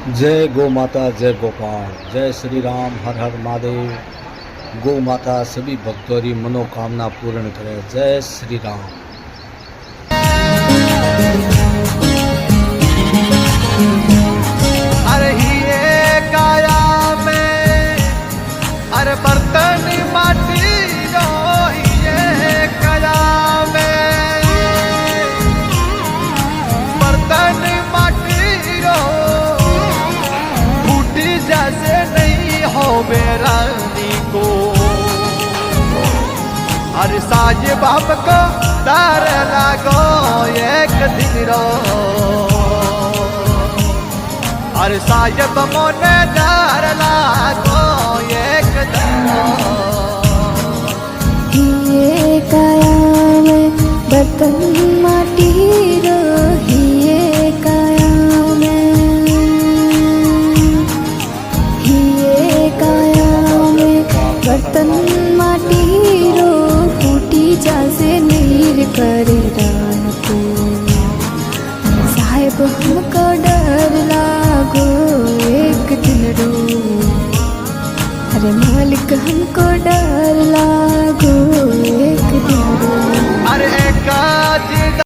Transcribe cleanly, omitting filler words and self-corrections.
जय गौ माता, जय गोपाल, जय श्री राम, हर हर महादेव। गौ माता सभी भक्तों की मनोकामना पूर्ण करे। जय श्री राम। अरे ये काया में अरे बर्तन माटी रो ये काया में बर्तन माटी रो फूटी जैसे नहीं हो बेरानी को। अरे साज बाप को डर लागो एक दिन रो। अरे साहेब मोने डर लागो एक दिन हिये काया में बर्तन माटी रो। हिये काया में हिये काया में बर्तन माटी रो फूटी जासे नीर करे रान को। साहेब हमको डर लागो एक दिन रो। अरे मालिक हमको डर लागो एक दिन रो। अरे एक